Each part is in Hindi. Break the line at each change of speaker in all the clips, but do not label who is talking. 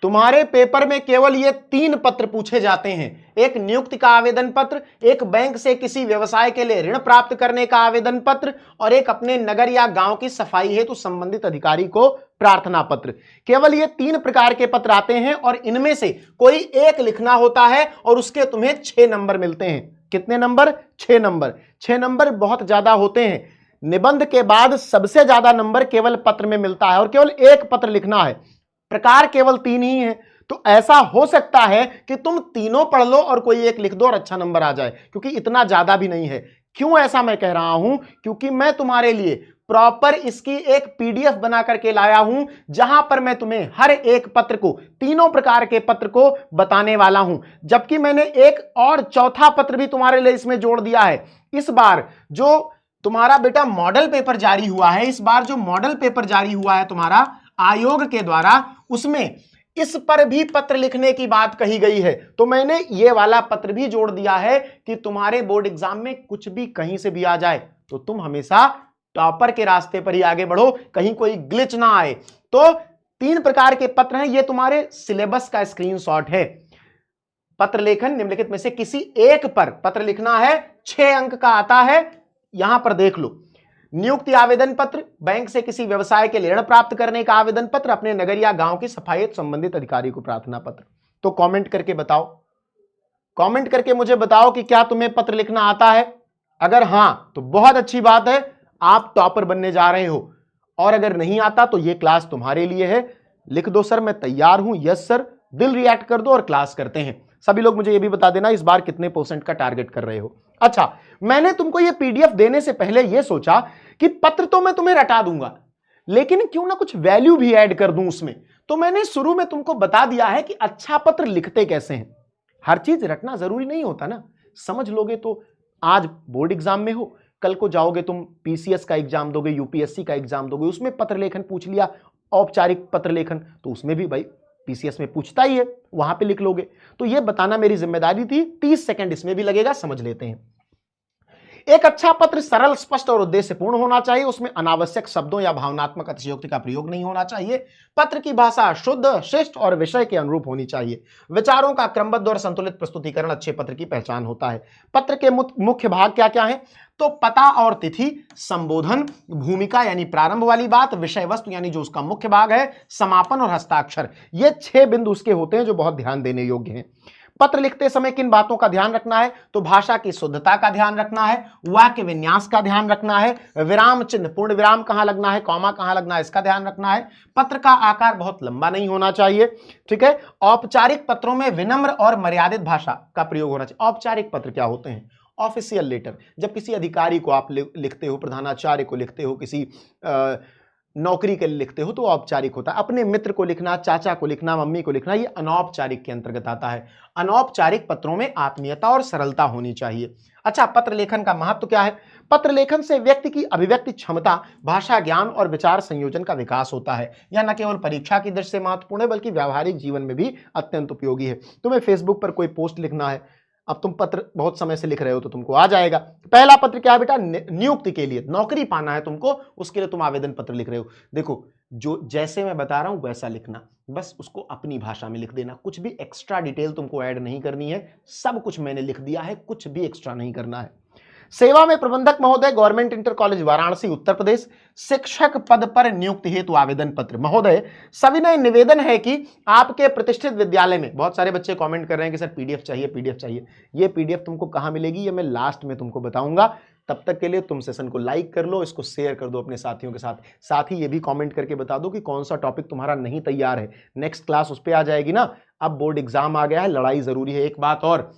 तुम्हारे पेपर में केवल ये 3 पत्र पूछे जाते हैं, एक नियुक्ति का आवेदन पत्र, एक बैंक से किसी व्यवसाय के लिए ऋण प्राप्त करने का आवेदन पत्र और एक अपने नगर या गांव की सफाई हेतु संबंधित अधिकारी को प्रार्थना पत्र। केवल ये 3 प्रकार के पत्र आते हैं और इनमें से कोई एक लिखना होता है और उसके तुम्हें 6 नंबर मिलते हैं। कितने नंबर? 6 नंबर। 6 नंबर बहुत ज्यादा होते हैं। निबंध के बाद सबसे ज्यादा नंबर केवल पत्र में मिलता है और केवल एक पत्र लिखना है। प्रकार केवल 3 ही है, तो ऐसा हो सकता है कि तुम तीनों पढ़ लो और कोई एक लिख दो और अच्छा नंबर आ जाए, क्योंकि इतना ज्यादा भी नहीं है। क्यों ऐसा मैं कह रहा हूं? क्योंकि मैं तुम्हारे लिए प्रॉपर इसकी एक पीडीएफ बना करके लाया हूं, जहां पर मैं तुम्हें हर एक पत्र को, तीनों प्रकार के पत्र को बताने वाला हूं। जबकि मैंने एक और चौथा पत्र भी तुम्हारे लिए इसमें जोड़ दिया है। इस बार जो तुम्हारा बेटा मॉडल पेपर जारी हुआ है, इस बार जो मॉडल पेपर जारी हुआ है तुम्हारा आयोग के द्वारा, उसमें इस पर भी पत्र लिखने की बात कही गई है। तो मैंने ये वाला पत्र भी जोड़ दिया है कि तुम्हारे बोर्ड एग्जाम में कुछ भी कहीं से भी आ जाए तो तुम हमेशा टॉपर के रास्ते पर ही आगे बढ़ो, कहीं कोई ग्लिच ना आए। तो 3 प्रकार के पत्र हैं, ये तुम्हारे सिलेबस का स्क्रीनशॉट है। पत्र लेखन निम्नलिखित में से किसी एक पर पत्र लिखना है, 6 अंक का आता है, यहां पर देख लो। नियुक्ति आवेदन पत्र, बैंक से किसी व्यवसाय के ऋण प्राप्त करने का आवेदन पत्र, अपने नगर या गांव की सफाई संबंधित अधिकारी को प्रार्थना पत्र। तो कमेंट करके बताओ, कमेंट करके मुझे बताओ कि क्या तुम्हें पत्र लिखना आता है। अगर हां तो बहुत अच्छी बात है, आप टॉपर बनने जा रहे हो। और अगर नहीं आता तो यह क्लास तुम्हारे लिए है। लिख दो सर मैं तैयार हूं, यस सर, दिल रिएक्ट कर दो और क्लास करते हैं। सभी लोग मुझे यह भी बता देना इस बार कितने % का टारगेट कर रहे हो। अच्छा, मैंने तुमको यह पीडीएफ देने से पहले यह सोचा कि पत्र तो मैं तुम्हें रटा दूंगा, लेकिन क्यों ना कुछ वैल्यू भी ऐड कर दूं उसमें। तो मैंने शुरू में तुमको बता दिया है कि अच्छा पत्र लिखते कैसे हैं। हर चीज रटना जरूरी नहीं होता ना, समझ लोगे तो आज बोर्ड एग्जाम में हो, कल को जाओगे तुम पीसीएस का एग्जाम दोगे, यूपीएससी का एग्जाम दोगे, उसमें पत्र लेखन पूछ लिया, औपचारिक पत्र लेखन, तो उसमें भी भाई पीसीएस में पूछता ही है, वहां पे लिख लोगे। तो यह बताना मेरी जिम्मेदारी थी। 30 सेकंड इसमें भी लगेगा, समझ लेते हैं। एक अच्छा पत्र सरल, स्पष्ट और उद्देश्यपूर्ण होना चाहिए। उसमें अनावश्यक शब्दों या भावनात्मक अतिशयोक्ति का प्रयोग नहीं होना चाहिए। पत्र की भाषा शुद्ध, शिष्ट और विषय के अनुरूप होनी चाहिए। विचारों का क्रमबद्ध और संतुलित प्रस्तुतिकरण अच्छे पत्र की पहचान होता है। पत्र के मुख्य भाग क्या क्या है? तो पता और तिथि, संबोधन, भूमिका यानी प्रारंभ वाली बात, विषय वस्तु यानी जो उसका मुख्य भाग है, समापन और हस्ताक्षर। ये 6 बिंदु उसके होते हैं जो बहुत ध्यान देने योग्य हैं। पत्र लिखते समय किन बातों का ध्यान रखना है? तो भाषा की शुद्धता का ध्यान रखना है, वाक्य विन्यास का ध्यान रखना है, विराम चिन्ह, पूर्ण विराम कहां लगना है, कॉमा कहां लगना है, इसका ध्यान रखना है। पत्र का आकार बहुत लंबा नहीं होना चाहिए, ठीक है। औपचारिक पत्रों में विनम्र और मर्यादित भाषा का प्रयोग होना चाहिए। औपचारिक पत्र क्या होते हैं? ऑफिशियल लेटर, जब किसी अधिकारी को आप लिखते हो, प्रधानाचार्य को लिखते हो, किसी नौकरी के लिए लिखते हो तो औपचारिक होता है। अपने मित्र को लिखना, चाचा को लिखना, मम्मी को लिखना, ये अनौपचारिक के अंतर्गत आता है। अनौपचारिक पत्रों में आत्मीयता और सरलता होनी चाहिए। अच्छा, पत्र लेखन का महत्व क्या है? पत्र लेखन से व्यक्ति की अभिव्यक्ति क्षमता, भाषा ज्ञान और विचार संयोजन का विकास होता है। यह न केवल परीक्षा की दृष्टि से महत्वपूर्ण है बल्कि व्यावहारिक जीवन में भी अत्यंत उपयोगी है। तुम्हें फेसबुक पर कोई पोस्ट लिखना है, अब तुम पत्र बहुत समय से लिख रहे हो तो तुमको आ जाएगा। पहला पत्र क्या है बेटा? नियुक्ति के लिए, नौकरी पाना है तुमको, उसके लिए तुम आवेदन पत्र लिख रहे हो। देखो, जो जैसे मैं बता रहा हूं वैसा लिखना, बस उसको अपनी भाषा में लिख देना। कुछ भी एक्स्ट्रा डिटेल तुमको ऐड नहीं करनी है, सब कुछ मैंने लिख दिया है, कुछ भी एक्स्ट्रा नहीं करना है। सेवा में प्रबंधक महोदय, government inter college Varanasi Uttar Pradesh, शिक्षक पद पर नियुक्ति हेतु आवेदन पत्र। महोदय, सविनय निवेदन है कि आपके प्रतिष्ठित विद्यालय में, बहुत सारे बच्चे कमेंट कर रहे हैं कि सर पीडीएफ चाहिए, पीडीएफ चाहिए। ये पीडीएफ तुमको कहां मिलेगी ये मैं लास्ट में तुमको बताऊंगा। तब तक के लिए तुम सेशन को लाइक कर लो, इसको शेयर कर दो अपने साथियों के साथ। साथ ही ये भी कमेंट करके बता दो कि कौन सा टॉपिक तुम्हारा नहीं तैयार है, नेक्स्ट क्लास उस पर आ जाएगी ना। अब बोर्ड एग्जाम आ गया है, लड़ाई जरूरी है। एक बात और,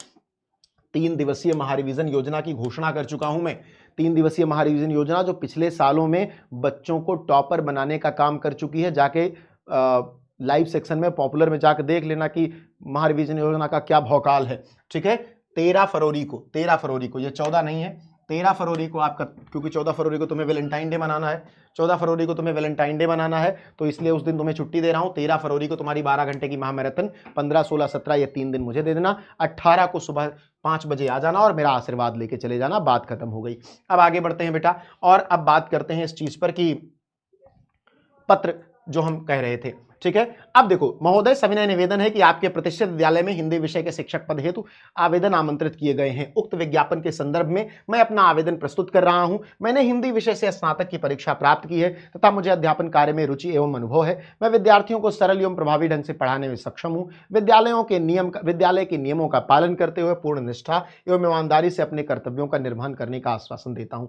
3 दिवसीय महारिवीजन योजना की घोषणा कर चुका हूं मैं। 3 दिवसीय महारिवीजन योजना जो पिछले सालों में बच्चों को टॉपर बनाने का काम कर चुकी है। जाके लाइव सेक्शन में, पॉपुलर में जाकर देख लेना कि महारिवीजन योजना का क्या भौकाल है, ठीक है। 13 फरवरी को, ये 14 नहीं है, 13 फरवरी को आपका, क्योंकि 14 फरवरी को तुम्हें वैलेंटाइन डे मनाना है, 14 फरवरी को तुम्हें वैलेंटाइन डे मनाना है, तो इसलिए उस दिन तुम्हें छुट्टी दे रहा हूं। 13 फरवरी को तुम्हारी 12 घंटे की महामैराथन, 15, 16, 17 ये 3 दिन मुझे दे देना। 18 को सुबह 5 बजे आ जाना और मेरा आशीर्वाद लेके चले जाना। बात खत्म हो गई। अब आगे बढ़ते हैं बेटा, और अब बात करते हैं इस चीज पर कि पत्र जो हम कह रहे थे, ठीक है। अब देखो महोदय, सविनय निवेदन है कि आपके प्रतिष्ठित विद्यालय में हिंदी विषय के शिक्षक पद हेतु आवेदन आमंत्रित किए गए हैं। उक्त विज्ञापन के संदर्भ में मैं अपना आवेदन प्रस्तुत कर रहा हूं। मैंने हिंदी विषय से स्नातक की परीक्षा प्राप्त की है तथा मुझे अध्यापन कार्य में रुचि एवं अनुभव है। मैं विद्यार्थियों को सरल एवं प्रभावी ढंग से पढ़ाने में सक्षम हूं। विद्यालय के नियमों का पालन करते हुए पूर्ण निष्ठा एवं ईमानदारी से अपने कर्तव्यों का निर्वहन करने का आश्वासन देता हूं।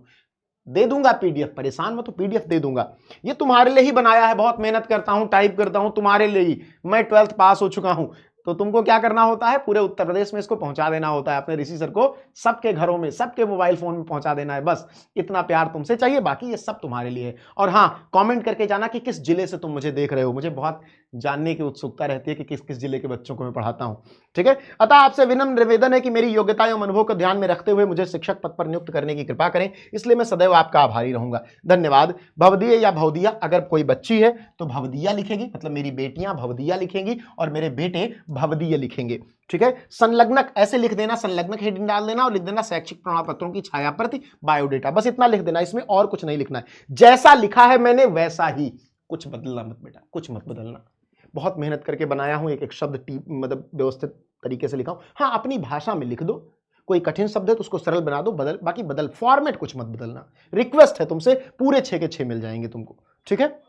दे दूंगा पीडीएफ, परेशान मत हो, पीडीएफ दे दूंगा। ये तुम्हारे लिए ही बनाया है, बहुत मेहनत करता हूं, टाइप करता हूं तुम्हारे लिए ही। मैं 12th पास हो चुका हूं, तो तुमको क्या करना होता है, पूरे उत्तर प्रदेश में इसको पहुंचा देना होता है। अपने ऋषि सर को सबके घरों में, सबके मोबाइल फोन में पहुंचा देना है। बस इतना प्यार तुमसे चाहिए, बाकी ये सब तुम्हारे लिए है। और हाँ, कमेंट करके जाना कि किस जिले से तुम मुझे देख रहे हो। मुझे बहुत जानने की उत्सुकता रहती है कि किस किस जिले के बच्चों को मैं पढ़ाता हूं। ठीक है। अतः आपसे विनम्र निवेदन है कि मेरी योग्यता एवं अनुभव को ध्यान में रखते हुए मुझे शिक्षक पद पर नियुक्त करने की कृपा करें, इसलिए मैं सदैव आपका आभारी रहूंगा। धन्यवाद। भवदीय या भवदिया, अगर कोई बच्ची है तो भवदिया लिखेगी, मतलब मेरी बेटियां भवदिया लिखेंगी और मेरे बेटे भवदीय लिखेंगे। ठीक है। संलग्नक ऐसे लिख देना, संलग्नक हेडिंग डाल देना और लिख देना शैक्षिक प्रमाण पत्रों की छाया प्रति, बायोडेटा, बस इतना लिख देना, इसमें और कुछ नहीं लिखना है। जैसा लिखा है मैंने वैसा ही, कुछ बदलना मत बेटा, कुछ मत बदलना। बहुत मेहनत करके बनाया हूं, एक एक शब्द मतलब व्यवस्थित तरीके से लिखा हूं। हाँ, अपनी भाषा में लिख दो, कोई कठिन शब्द है तो उसको सरल बना दो, बाकी बदल, फॉर्मेट कुछ मत बदलना। रिक्वेस्ट है तुमसे, पूरे 6 के 6 मिल जाएंगे तुमको। ठीक है।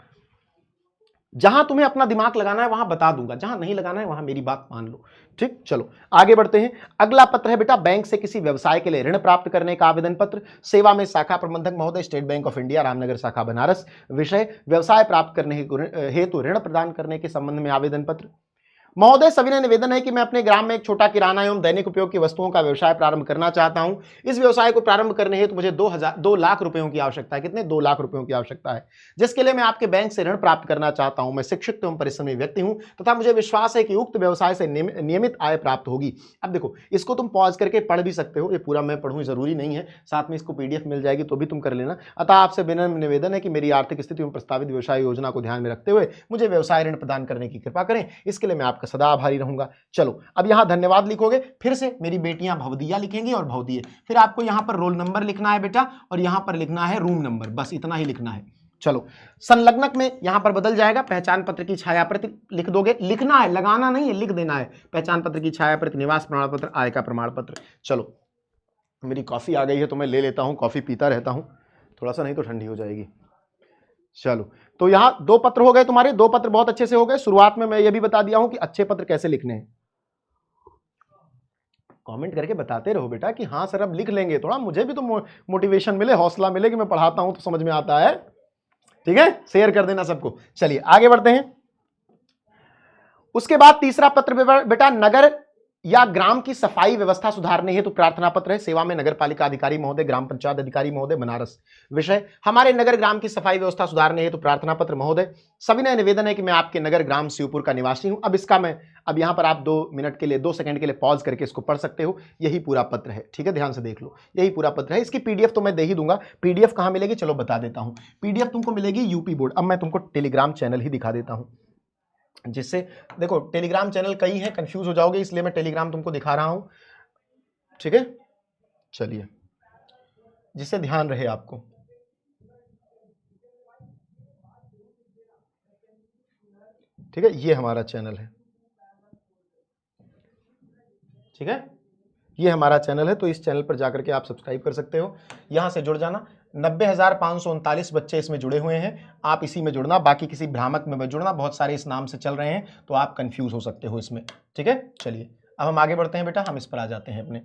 जहां तुम्हें अपना दिमाग लगाना है वहां बता दूंगा, जहां नहीं लगाना है वहां मेरी बात मान लो। ठीक, चलो आगे बढ़ते हैं। अगला पत्र है बेटा, बैंक से किसी व्यवसाय के लिए ऋण प्राप्त करने का आवेदन पत्र। सेवा में शाखा प्रबंधक महोदय, state bank of India, Ramnagar शाखा बनारस। विषय व्यवसाय प्राप्त करने हेतु ऋण प्रदान करने के संबंध में आवेदन पत्र। महोदय, सविनय निवेदन है कि मैं अपने ग्राम में एक छोटा किराना एवं दैनिक उपयोग की वस्तुओं का व्यवसाय प्रारंभ करना चाहता हूं। इस व्यवसाय को प्रारंभ करने हेतु मुझे 2 लाख रुपयों की आवश्यकता है। कितने? 2 लाख रुपयों की आवश्यकता है, जिसके लिए मैं आपके बैंक से ऋण प्राप्त करना चाहता हूं। मैं शिक्षित एवं परिश्रमी व्यक्ति हूं तथा मुझे विश्वास है कि उक्त व्यवसाय से नियमित आय प्राप्त होगी। अब देखो, इसको तुम पॉज करके पढ़ भी सकते हो, ये पूरा मैं पढ़ूं जरूरी नहीं है, साथ में इसको पीडीएफ मिल जाएगी तो भी तुम कर लेना। अतः आपसे विनम्र निवेदन है कि मेरी आर्थिक स्थिति एवं प्रस्तावित व्यवसाय योजना को ध्यान में रखते हुए मुझे व्यवसाय ऋण प्रदान करने की कृपा करें, इसके लिए मैं आपका सदा आभारी रहूंगा। चलो अब यहां धन्यवाद लिखोगे, फिर से मेरी बेटियां भवदिया लिखेंगी और भवदिये, फिर आपको यहां पर रोल नंबर लिखना है बेटा और यहां पर लिखना है रूम नंबर, बस इतना ही लिखना है। चलो, संलग्नक में यहां पर बदल जाएगा, पहचान पत्र की छाया प्रति लिख दोगे, लिखना है, लगाना नहीं है, लिख देना है। पहचान पत्र की छाया प्रति, निवास प्रमाण पत्र, आय का प्रमाण पत्र। चलो, मेरी कॉफी आ गई है तो मैं ले लेता हूं, कॉफी पीता रहता हूं थोड़ा सा, नहीं तो ठंडी हो जाएगी। चलो, तो यहां 2 पत्र हो गए तुम्हारे, 2 पत्र बहुत अच्छे से हो गए। शुरुआत में मैं ये भी बता दिया हूं कि अच्छे पत्र कैसे लिखने हैं। कमेंट करके बताते रहो बेटा कि हाँ सर अब लिख लेंगे, थोड़ा मुझे भी तो मोटिवेशन मिले, हौसला मिले कि मैं पढ़ाता हूं तो समझ में आता है। ठीक है, शेयर कर देना सबको। चलिए आगे बढ़ते हैं। उसके बाद तीसरा पत्र बेटा, नगर या ग्राम की सफाई व्यवस्था सुधारने हेतु प्रार्थना पत्र है। सेवा में नगर पालिका अधिकारी महोदय, ग्राम पंचायत अधिकारी महोदय, बनारस। विषय हमारे नगर ग्राम की सफाई व्यवस्था सुधारने हेतु प्रार्थना पत्र महोदय। सविनय निवेदन है कि मैं आपके नगर ग्राम शिवपुर का निवासी हूं। अब इसका मैं अब यहां पर आप 2 मिनट के लिए, 2 सेकंड के लिए पॉज करके इसको पढ़ सकते हो। यही पूरा पत्र है। ठीक है, ध्यान से देख लो, यही पूरा पत्र है। इसकी पीडीएफ तो मैं दे ही दूंगा। पीडीएफ कहां मिलेगी चलो बता देता हूं। पीडीएफ तुमको मिलेगी यूपी बोर्ड। अब मैं तुमको टेलीग्राम चैनल ही दिखा देता हूं, जिससे देखो टेलीग्राम चैनल कई हैं, कंफ्यूज हो जाओगे, इसलिए मैं टेलीग्राम तुमको दिखा रहा हूं। ठीक है, चलिए, जिससे ध्यान रहे आपको। ठीक है, ये हमारा चैनल है। ठीक है, ये हमारा चैनल है, तो इस चैनल पर जाकर के आप सब्सक्राइब कर सकते हो, यहां से जुड़ जाना। 90,539 बच्चे इसमें जुड़े हुए हैं, आप इसी में जुड़ना, बाकी किसी भ्रामक में मत जुड़ना, बहुत सारे इस नाम से चल रहे हैं तो आप कंफ्यूज हो सकते हो इसमें। ठीक है, चलिए अब हम आगे बढ़ते हैं बेटा, हम इस पर आ जाते हैं अपने।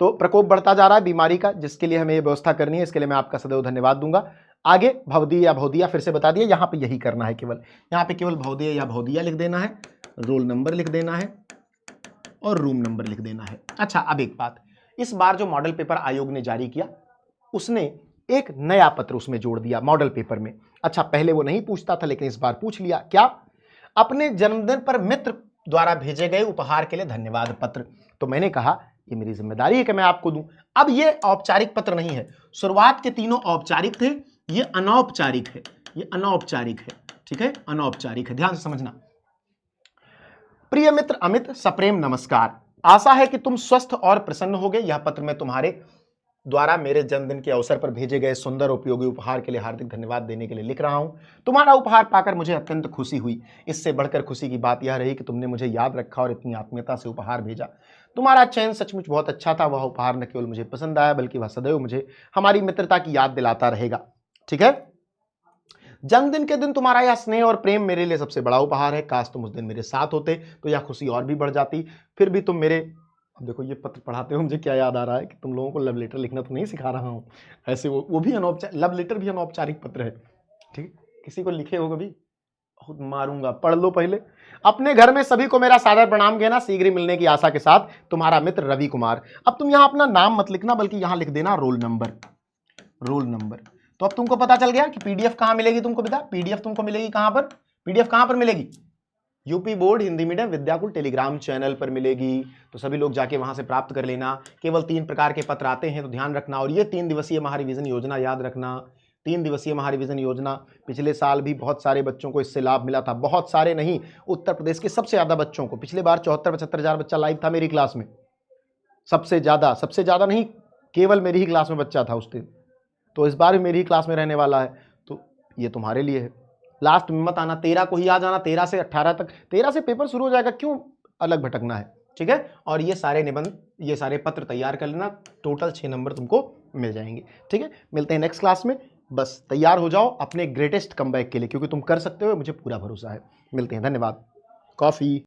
तो प्रकोप बढ़ता जा रहा है बीमारी का, जिसके लिए हमें ये व्यवस्था करनी है, इसके लिए मैं आपका सदैव धन्यवाद दूंगा। आगे भवदीय या भवदिया फिर से बता दिया, यहां पे यही करना है, केवल यहां पे केवल भवदीय या भवदिया लिख देना है, रोल नंबर लिख देना है और रूम नंबर लिख देना है। अच्छा, अब एक बात, इस बार जो मॉडल पेपर आयोग ने जारी किया, उसने एक नया पत्र उसमें जोड़ दिया मॉडल पेपर में। अच्छा, पहले वो नहीं पूछता था लेकिन इस बार पूछ लिया। क्या? अपने जन्मदिन पर मित्र द्वारा भेजे गए उपहार के लिए धन्यवाद पत्र। तो मैंने कहा ये मेरी जिम्मेदारी है कि मैं आपको दूं। अब ये औपचारिक पत्र नहीं है, शुरुआत के तीनों औपचारिक थे, ये अनौपचारिक है, ये अनौपचारिक है। ठीक है, अनौपचारिक है, ध्यान से समझना। प्रिय मित्र अमित, सप्रेम नमस्कार। आशा है कि तुम स्वस्थ और प्रसन्न होगे। यह पत्र मैं तुम्हारे द्वारा मेरे जन्मदिन के अवसर पर भेजे गए सुंदर उपयोगी उपहार के लिए हार्दिक धन्यवाद देने के लिए लिख रहा हूं। तुम्हारा उपहार पाकर मुझे अत्यंत खुशी हुई। इससे बढ़कर खुशी की बात यह रही कि तुमने मुझे याद रखा और इतनी आत्मीयता से उपहार भेजा। तुम्हारा चयन सचमुच बहुत अच्छा था। वह उपहार न केवल मुझे पसंद आया बल्कि वह सदैव मुझे हमारी मित्रता की याद दिलाता रहेगा। ठीक है। जन्मदिन के दिन तुम्हारा यह स्नेह और प्रेम मेरे लिए सबसे बड़ा उपहार है। काश तुम उस दिन मेरे साथ होते तो यह खुशी और भी बढ़ जाती। फिर भी तुम मेरे, अब देखो ये पत्र पढ़ाते हुए मुझे क्या याद आ रहा है कि तुम लोगों को लव लेटर लिखना तो नहीं सिखा रहा हूँ। ऐसे वो भी अनौपचारिक, लव लेटर भी अनौपचारिक पत्र है। ठीक, किसी को लिखे हो कभी? बहुत मारूंगा, पढ़ लो पहले। अपने घर में सभी को मेरा सादर प्रणाम कहना। शीघ्र ही मिलने की आशा के साथ, तुम्हारा मित्र रवि कुमार। अब तुम यहां अपना नाम मत लिखना बल्कि यहां लिख देना रोल नंबर। Roll number. तो अब तुमको पता चल गया कि पीडीएफ कहां मिलेगी। तुमको बता, पीडीएफ तुमको मिलेगी कहां पर? पीडीएफ कहां पर मिलेगी? UP board Hindi medium Vidyakul Telegram channel पर मिलेगी। तो सभी लोग जाके वहां से प्राप्त कर लेना। केवल 3 प्रकार के पत्र आते हैं तो ध्यान रखना। और ये 3 दिवसीय महारिवीजन योजना याद रखना। 3 दिवसीय महारिवीजन योजना, पिछले साल भी बहुत सारे बच्चों को इससे लाभ मिला था। बहुत सारे नहीं, उत्तर प्रदेश के सबसे ज्यादा बच्चों को। पिछले बार 74-75 हजार बच्चा लाइव था मेरी क्लास में। सबसे ज्यादा नहीं, केवल मेरी ही क्लास में बच्चा था उस दिन। तो इस बार भी मेरी ही क्लास में रहने वाला है। तो ये तुम्हारे लिए है। लास्ट में मत आना, 13 को ही आ जाना। 13 से 18 तक, 13 से पेपर शुरू हो जाएगा, क्यों अलग भटकना है। ठीक है। और ये सारे निबंध, ये सारे पत्र तैयार कर लेना। टोटल 6 नंबर तुमको मिल जाएंगे। ठीक है। मिलते हैं नेक्स्ट क्लास में। बस तैयार हो जाओ अपने ग्रेटेस्ट कमबैक के लिए, क्योंकि तुम कर सकते हो, मुझे पूरा भरोसा है। मिलते हैं, धन्यवाद। कॉफी।